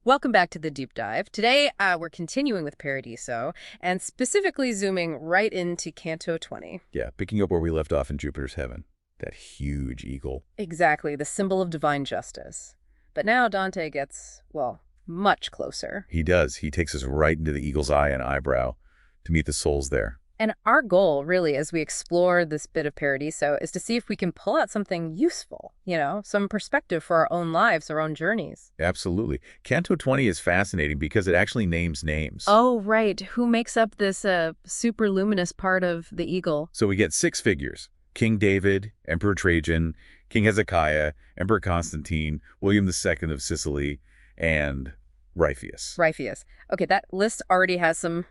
Welcome back to the deep dive. Today, we're continuing with Paradiso, and specifically zooming right into Canto 20. Yeah, picking up where we left off in Jupiter's heaven. That huge eagle. Exactly, the symbol of divine justice. But now Dante gets, well, much closer. He does. He takes us right into the eagle's eye and eyebrow to meet the souls there. And our goal, really, as we explore this bit of Paradiso, is to see if we can pull out something useful, some perspective for our own lives, our own journeys. Absolutely. Canto 20 is fascinating because it actually names names. Oh, right. Who makes up this super luminous part of the eagle? So we get 6 figures. King David, Emperor Trajan, King Hezekiah, Emperor Constantine, William II of Sicily, and Ripheus. Ripheus. Okay, that list already has some,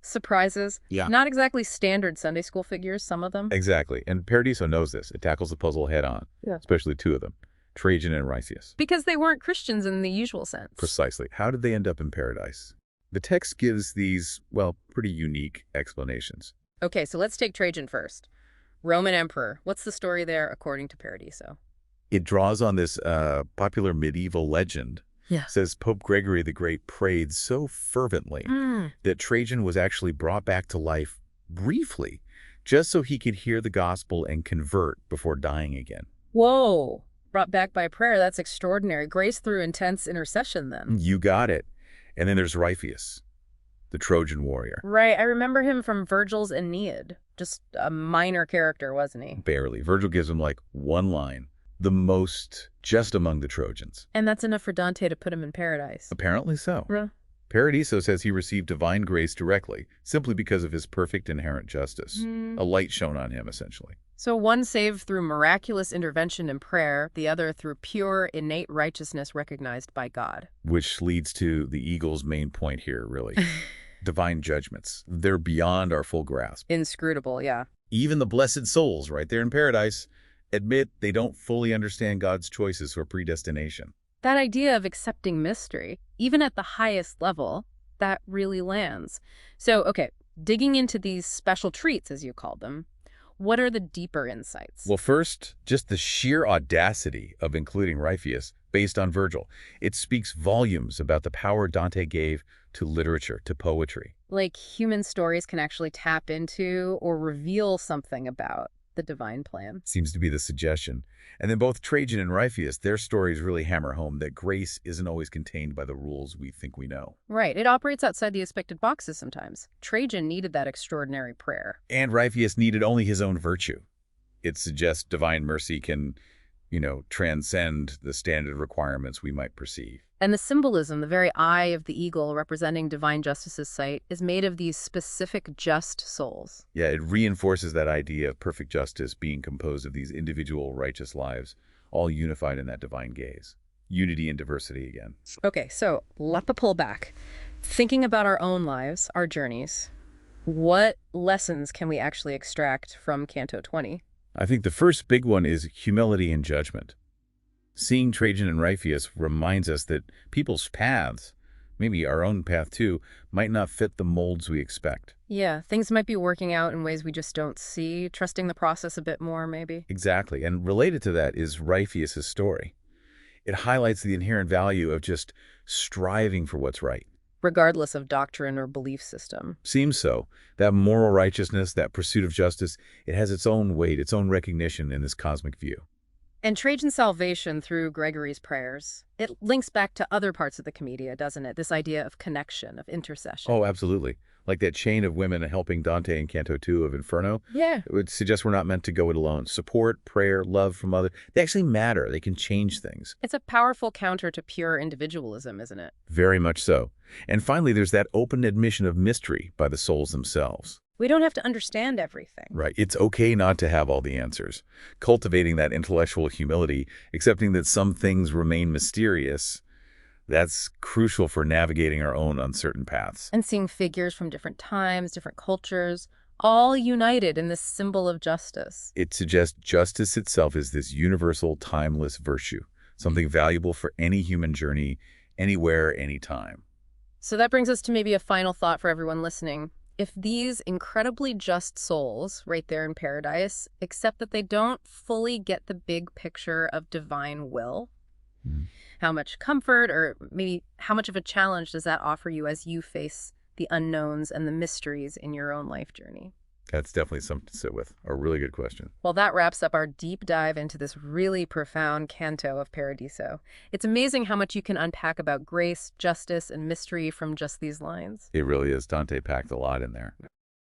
surprises. Yeah. Not exactly standard Sunday school figures, some of them. Exactly. And Paradiso knows this. It tackles the puzzle head on, especially 2 of them, Trajan and Ripheus. Because they weren't Christians in the usual sense. Precisely. How did they end up in paradise? The text gives these, well, pretty unique explanations. Okay, so let's take Trajan first. Roman emperor. What's the story there according to Paradiso? It draws on this popular medieval legend. Yeah. Says Pope Gregory the Great prayed so fervently that Trajan was actually brought back to life briefly, just so he could hear the gospel and convert before dying again. Whoa. Brought back by prayer. That's extraordinary. Grace through intense intercession then. You got it. And then there's Ripheus, the Trojan warrior. Right. I remember him from Virgil's Aeneid. Just a minor character, wasn't he? Barely. Virgil gives him like one line. The most just among the Trojans. And that's enough for Dante to put him in paradise. Apparently so. Yeah. Paradiso says he received divine grace directly, simply because of his perfect inherent justice. A light shone on him, essentially. So one saved through miraculous intervention and prayer, the other through pure, innate righteousness recognized by God. Which leads to the eagle's main point here, really. Divine judgments. They're beyond our full grasp. Inscrutable, yeah. Even the blessed souls, right there in paradise, admit they don't fully understand God's choices or predestination. That idea of accepting mystery, even at the highest level, that really lands. So, okay, digging into these special treats, as you called them, what are the deeper insights? Well, first, just the sheer audacity of including Ripheus based on Virgil. It speaks volumes about the power Dante gave to literature, to poetry. Like human stories can actually tap into or reveal something about the divine plan. Seems to be the suggestion. And then both Trajan and Ripheus, their stories really hammer home that grace isn't always contained by the rules we think we know. Right. It operates outside the expected boxes sometimes. Trajan needed that extraordinary prayer. And Ripheus needed only his own virtue. It suggests divine mercy can, transcend the standard requirements we might perceive. And the symbolism, the very eye of the eagle representing divine justice's sight, is made of these specific just souls. Yeah, it reinforces that idea of perfect justice being composed of these individual righteous lives, all unified in that divine gaze. Unity and diversity again. Okay, so let the pull back. Thinking about our own lives, our journeys, what lessons can we actually extract from Canto 20? I think the first big one is humility and judgment. Seeing Trajan and Ripheus reminds us that people's paths, maybe our own path too, might not fit the molds we expect. Yeah, things might be working out in ways we just don't see, trusting the process a bit more, maybe. Exactly, and related to that is Ripheus' story. It highlights the inherent value of just striving for what's right. Regardless of doctrine or belief system. Seems so. That moral righteousness, that pursuit of justice, it has its own weight, its own recognition in this cosmic view. And Trajan's salvation through Gregory's prayers, it links back to other parts of the Commedia, doesn't it? This idea of connection, of intercession. Oh, absolutely. Like that chain of women helping Dante in Canto 2 of Inferno. Yeah. It would suggest we're not meant to go it alone. Support, prayer, love from others, they actually matter. They can change things. It's a powerful counter to pure individualism, isn't it? Very much so. And finally, there's that open admission of mystery by the souls themselves. We don't have to understand everything. Right. It's okay not to have all the answers. Cultivating that intellectual humility, accepting that some things remain mysterious, that's crucial for navigating our own uncertain paths. And seeing figures from different times, different cultures, all united in this symbol of justice. It suggests justice itself is this universal, timeless virtue, something valuable for any human journey, anywhere, anytime. So that brings us to maybe a final thought for everyone listening. If these incredibly just souls right there in paradise accept that they don't fully get the big picture of divine will, How much comfort, or maybe how much of a challenge does that offer you as you face the unknowns and the mysteries in your own life journey? That's definitely something to sit with. A really good question. Well, that wraps up our deep dive into this really profound canto of Paradiso. It's amazing how much you can unpack about grace, justice, and mystery from just these lines. It really is. Dante packed a lot in there.